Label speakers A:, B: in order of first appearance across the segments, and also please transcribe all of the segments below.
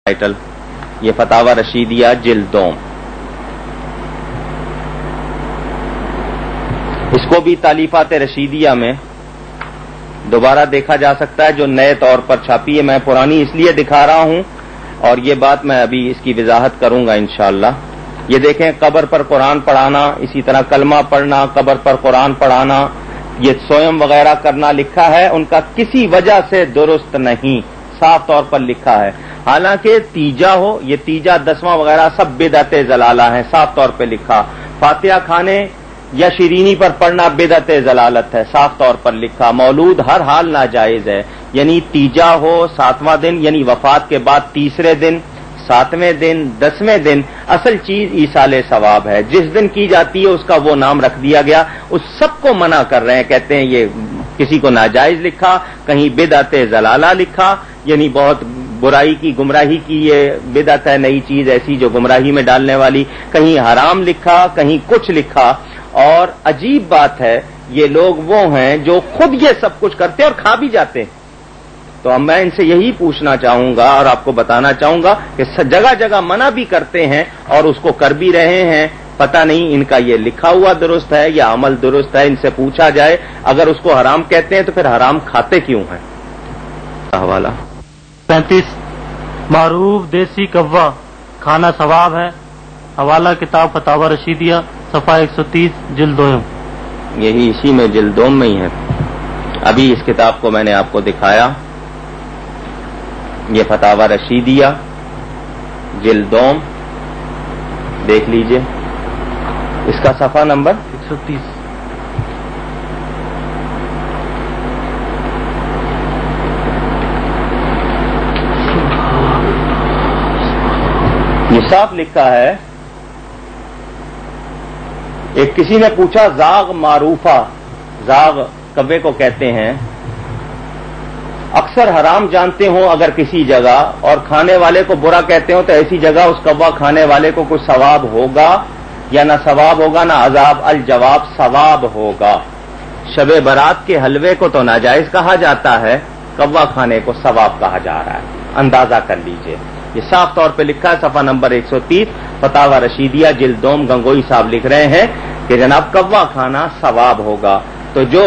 A: Title ये फतावा रशीदिया जिल्द 2। इसको भी तालीफात रशीदिया में दोबारा देखा जा सकता है, जो नए तौर पर छापी है। मैं पुरानी इसलिए दिखा रहा हूं और ये बात मैं अभी इसकी वजाहत करूंगा इंशाअल्लाह। ये देखें, कब्र पर कुरान पढ़ाना, इसी तरह कलमा पढ़ना, कब्र पर कुरान पढ़ाना, ये स्वयं वगैरह करना लिखा है, उनका किसी वजह से दुरुस्त नहीं, साफ तौर पर लिखा है। हालांकि तीजा हो, ये तीजा 10वां वगैरह सब बिदअत जलाला है, साफ तौर पर लिखा। फातिहा खाने या शिरीनी पर पढ़ना बिदअत जलालत है, साफ तौर पर लिखा। मौलूद हर हाल नाजायज है, यानी तीजा हो 7वां दिन, यानी वफात के बाद तीसरे दिन, 7वें दिन, 10वें दिन, असल चीज ईसाले सवाब है। जिस दिन की जाती है उसका वो नाम रख दिया गया, उस सबको मना कर रहे हैं। कहते हैं ये किसी को नाजायज लिखा, कहीं बिदअत जलाला लिखा, यानी बहुत बुराई की, गुमराही की ये बिदअत है, नई चीज ऐसी जो गुमराही में डालने वाली। कहीं हराम लिखा, कहीं कुछ लिखा। और अजीब बात है, ये लोग वो हैं जो खुद ये सब कुछ करते हैं और खा भी जाते हैं। तो अब मैं इनसे यही पूछना चाहूंगा और आपको बताना चाहूंगा कि जगह जगह मना भी करते हैं और उसको कर भी रहे हैं। पता नहीं इनका ये लिखा हुआ दुरुस्त है या अमल दुरुस्त है, इनसे पूछा जाए। अगर उसको हराम कहते हैं तो फिर हराम खाते क्यों हैं? हवाला
B: 35 मारूफ देसी कव्वा खाना सवाब है। हवाला किताब फतावा रशीदिया सफा 130 जिल्द 2।
A: यही इसी में जिल्द 2 में ही है। अभी इस किताब को मैंने आपको दिखाया, ये फतावा रशीदिया जिल्द 2, देख लीजिए। इसका सफा नंबर
B: 130।
A: ये साफ लिखा है। एक किसी ने पूछा, जाग मारूफा, जाग कव्वे को कहते हैं, अक्सर हराम जानते हो अगर किसी जगह और खाने वाले को बुरा कहते हो तो ऐसी जगह उस कव्वा खाने वाले को कुछ सवाब होगा या ना सवाब होगा ना अजाब? अल जवाब सवाब होगा। शबे बरात के हलवे को तो नाजायज कहा जाता है, कव्वा खाने को सवाब कहा जा रहा है। अंदाजा कर लीजिए, ये साफ तौर पे लिखा है, सफा नंबर 130 फतावा रशीदिया जिल्द 2। गंगोई साहब लिख रहे हैं कि जनाब कव्वा खाना सवाब होगा। तो जो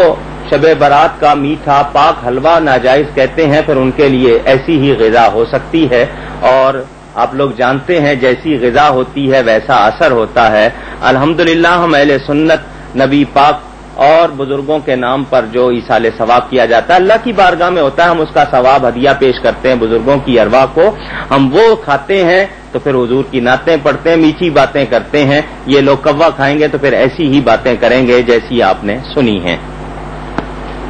A: शबे बरात का मीठा पाक हलवा नाजायज कहते हैं, फिर उनके लिए ऐसी ही ग़िज़ा हो सकती है। और आप लोग जानते हैं जैसी ग़िज़ा होती है वैसा असर होता है। अल्हम्दुलिल्लाह हम अहले सुन्नत नबी पाक और बुजुर्गों के नाम पर जो ईसाले सवाब किया जाता है अल्लाह की बारगाह में होता है। हम उसका सवाब हदिया पेश करते हैं बुजुर्गों की अरवाह को, हम वो खाते हैं तो फिर हुजूर की नातें पढ़ते हैं, मीठी बातें करते हैं। ये लोग कव्वा खाएंगे तो फिर ऐसी ही बातें करेंगे जैसी आपने सुनी हैं।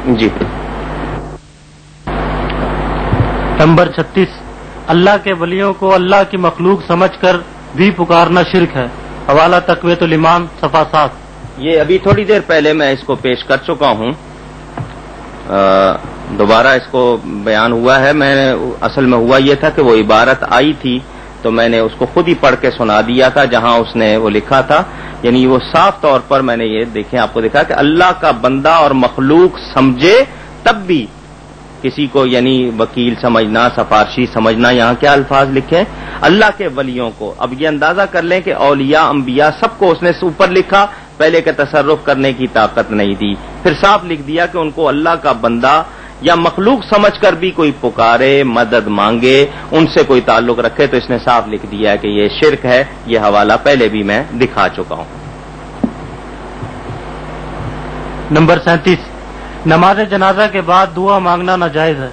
A: जी।
B: नंबर 36 अल्लाह के वलियों को अल्लाह की मखलूक समझकर भी पुकारना शिर्क है। हवाला तक़वियतुल ईमान सफा 7।
A: ये अभी थोड़ी देर पहले मैं इसको पेश कर चुका हूं, दोबारा इसको बयान हुआ है। मैंने असल में हुआ ये था कि वो इबारत आई थी तो मैंने उसको खुद ही पढ़ के सुना दिया था जहां उसने वो लिखा था। यानी वो साफ तौर पर मैंने ये देखें आपको दिखा कि अल्लाह का बंदा और मखलूक समझे तब भी किसी को, यानी वकील समझना, सफारशी समझना, यहां क्या अल्फाज लिखे, अल्लाह के वलियों को। अब ये अंदाजा कर लें कि औलिया अंबिया सबको उसने ऊपर लिखा, पहले के तसर्रुफ करने की ताकत नहीं दी। फिर साफ लिख दिया कि उनको अल्लाह का बंदा या मखलूक समझकर भी कोई पुकारे, मदद मांगे, उनसे कोई ताल्लुक रखे, तो इसने साफ लिख दिया है कि ये शिर्क है। ये हवाला पहले भी मैं दिखा चुका हूं।
B: नंबर 37 नमाज जनाजा के बाद दुआ मांगना नाजायज है।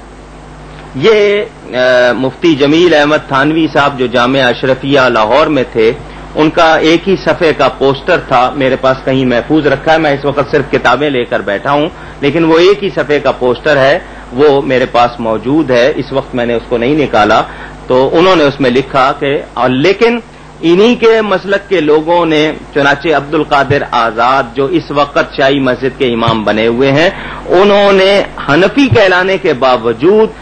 A: ये मुफ्ती जमील अहमद थानवी साहब जो जामिया अशरफिया लाहौर में थे, उनका एक ही सफ़े का पोस्टर था, मेरे पास कहीं महफूज रखा है। मैं इस वक्त सिर्फ किताबें लेकर बैठा हूं, लेकिन वो एक ही सफ़े का पोस्टर है, वो मेरे पास मौजूद है। इस वक्त मैंने उसको नहीं निकाला। तो उन्होंने उसमें लिखा कि लेकिन इन्हीं के मसलक के लोगों ने, चुनाचे अब्दुल कादिर आजाद जो इस वक्त शाही मस्जिद के इमाम बने हुए हैं, उन्होंने हनफी कहलाने के बावजूद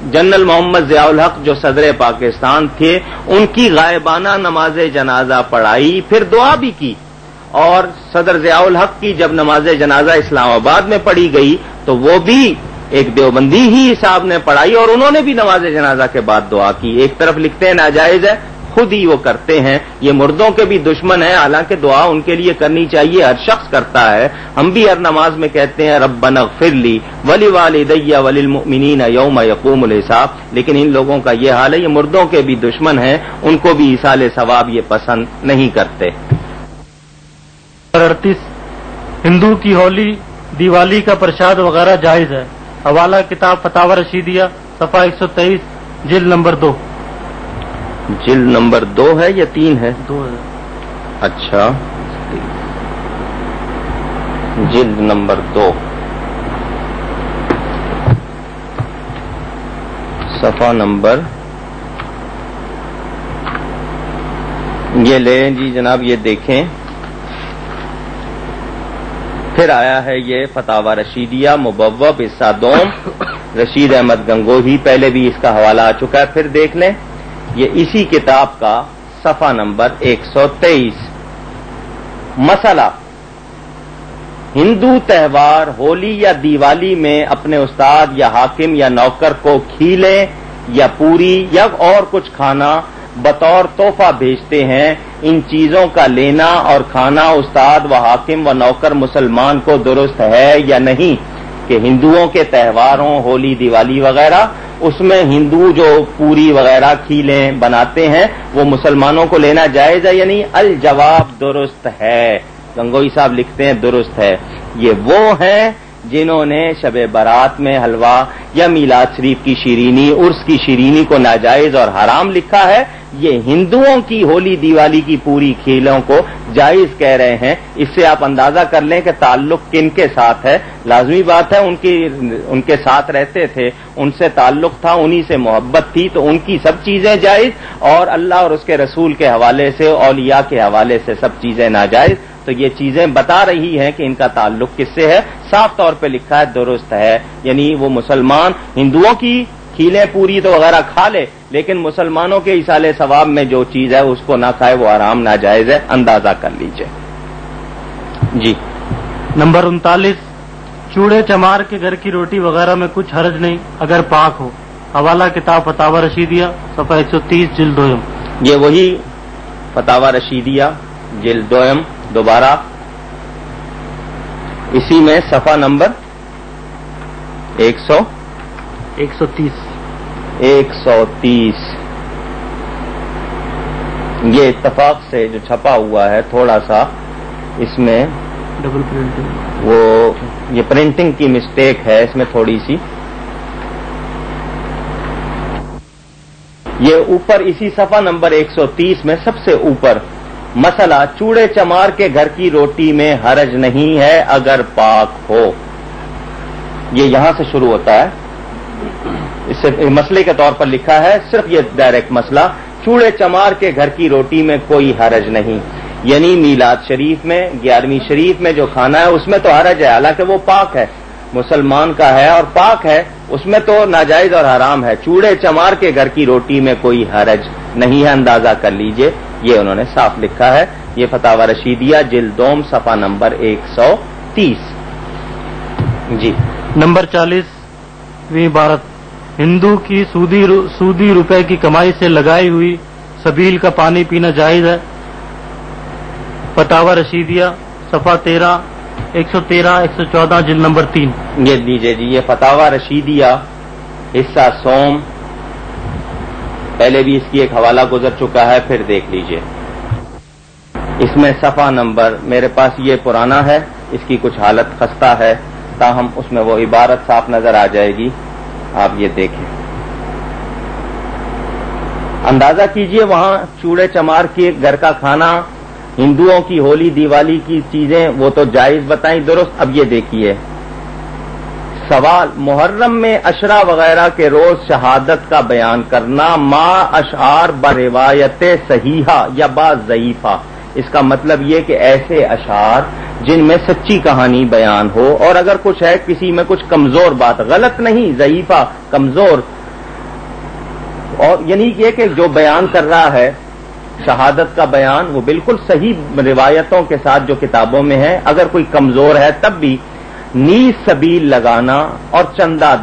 A: जनरल मोहम्मद ज़ियाउल हक जो सदर पाकिस्तान थे, उनकी गायबाना नमाज जनाजा पढ़ाई, फिर दुआ भी की। और सदर ज़ियाउल हक की जब नमाज जनाजा इस्लामाबाद में पढ़ी गई तो वो भी ایک دیوبندی ہی صاحب نے پڑھائی اور انہوں نے بھی نماز جنازہ کے بعد دعا کی. ایک طرف لکھتے ہیں ناجائز ہے، خود ہی وہ کرتے ہیں. یہ مردوں کے بھی دشمن ہیں، حالانکہ دعا ان کے لیے کرنی چاہیے، ہر شخص کرتا ہے. ہم بھی ہر نماز میں کہتے ہیں ربنا اغفر لی ولوالدی وللمؤمنین یوم یقوم الحساب، لیکن ان لوگوں کا یہ حال ہے، یہ مردوں کے بھی دشمن ہیں، ان کو بھی ایصال ثواب یہ پسند نہیں کرتے.
B: 38 ہندو کی ہولی دیوالی کا پرساد وغیرہ جائز ہے. حوالہ کتاب فتاوی رشیدیہ صفحہ 123 جلد نمبر 2.
A: جلد نمبر 2 ہے یا 3 ہے؟
B: 2 ہے.
A: اچھا، جلد نمبر 2 صفحہ نمبر یہ لیں جی جناب، یہ دیکھیں. پھر آیا ہے یہ فتاوی رشیدیہ مبوب حصہ دوم، رشید احمد گنگوہی، پہلے بھی اس کا حوالہ آ چکا ہے، پھر دیکھ لیں. یہ اسی کتاب کا صفحہ نمبر 123. مسئلہ: ہندو تہوار ہولی یا دیوالی میں اپنے استاد یا حاکم یا نوکر کو کھیلیں یا پوری یا اور کچھ کھانا بطور تحفہ بھیجتے ہیں. ان چیزوں کا لینا اور کھانا استاد و حاکم و نوکر مسلمان کو درست ہے یا نہیں؟ کہ ہندوؤں کے تہواروں ہولی دیوالی وغیرہ اس میں ہندو جو پوری وغیرہ کھیلیں بناتے ہیں وہ مسلمانوں کو لینا جائز ہے یا نہیں؟ الجواب درست ہے. گنگوئی صاحب لکھتے ہیں درست ہے. یہ وہ ہیں جنہوں نے شب برات میں حلوہ یا میلاد شریف کی شیرینی، عرس کی شیرینی کو ناجائز اور حرام لکھا ہے. یہ ہندوؤں کی ہولی دیوالی کی پوری کھیلوں کو جائز کہہ رہے ہیں. اس سے آپ اندازہ کر لیں کہ تعلق کن کے ساتھ ہے. لازمی بات ہے ان کے ساتھ رہتے تھے، ان سے تعلق تھا، انہی سے محبت تھی، تو ان کی سب چیزیں جائز، اور اللہ اور اس کے رسول کے حوالے سے، اولیاء کے حوالے سے سب چیزیں ناجائز. تو یہ چیزیں بتا رہی ہیں کہ ان کا تعلق کس سے ہے. صاف طور پہ لکھا ہے درست ہے، یعنی وہ مسلمان ہندوؤں کی کھیلیں پوری تو وغیرہ کھا لے، لیکن مسلمانوں کے ایصال ثواب میں جو چیز ہے اس کو نہ کھائے، وہ حرام ناجائز ہے. اندازہ کر لیجئے. جی
B: نمبر 39 چوڑے چمار کے گھر کی روٹی وغیرہ میں کچھ حرج نہیں اگر پاک ہو. حوالہ کتاب فتاوی رشیدیہ صفحہ 130 جلد 2.
A: یہ وہی فتاوی رشیدیہ جلد 2 دوبارہ اسی میں صفحہ نمبر 130 یہ اتفاق سے جو چھپا ہوا ہے تھوڑا سا اس میں
B: ڈبل پرنٹنگ،
A: وہ یہ پرنٹنگ کی مسٹیک ہے اس میں تھوڑی سی. یہ اوپر اسی صفحہ نمبر 130 میں سب سے اوپر مسئلہ: چوڑے چمار کے گھر کی روٹی میں حرج نہیں ہے اگر پاک ہو. یہ یہاں سے شروع ہوتا ہے، اس سے مسئلے کے طور پر لکھا ہے صرف یہ ڈائریکٹ مسئلہ: چوڑے چمار کے گھر کی روٹی میں کوئی حرج نہیں. یعنی میلاد شریف میں 11ویں شریف میں جو کھانا ہے اس میں تو حرج ہے، حالانکہ وہ پاک ہے، مسلمان کا ہے اور پاک ہے، اس میں تو ناجائز اور حرام ہے. چوڑے چمار کے گھر کی روٹی میں کوئی حرج نہیں ہے. اندازہ کر لیجئے، یہ انہوں نے صاف لکھا ہے. یہ فتاوی رشیدیہ جلد 2 صفحہ نمبر 130. جی
B: نمبر 40 عبارت: ہندو کی سودی روپے کی کمائی سے لگائی ہوئی سبیل کا پانی پینا جائز ہے. فتاوی رشیدیہ صفحہ 113 114 جلد نمبر 3.
A: یہ لیجیے جی، یہ فتاوی رشیدیہ حصہ سوم، پہلے بھی اس کی ایک حوالہ گزر چکا ہے، پھر دیکھ لیجیے. اس میں صفحہ نمبر میرے پاس یہ پرانا ہے، اس کی کچھ حالت خستہ ہے، تاہم اس میں وہ عبارت صاف نظر آ جائے گی. آپ یہ دیکھیں، اندازہ کیجئے وہاں چوڑے چمار کے گھر کا کھانا، ہندوؤں کی ہولی دیوالی کی چیزیں وہ تو جائز بتائیں، درست. اب یہ دیکھیے سوال: محرم میں عشرہ وغیرہ کے روز شہادت کا بیان کرنا ما اشعار بروایت صحیحہ یا با ضعیفہ. اس کا مطلب یہ کہ ایسے اشعار جن میں سچی کہانی بیان ہو، اور اگر کچھ ہے کسی میں کچھ کمزور بات، غلط نہیں، ضعیفہ کمزور، اور یعنی یہ کہ جو بیان کر رہا ہے شہادت کا بیان وہ بالکل صحیح روایتوں کے ساتھ جو کتابوں میں ہے، اگر کوئی کمزور ہے تب بھی نیز سبیل لگانا اور چندہ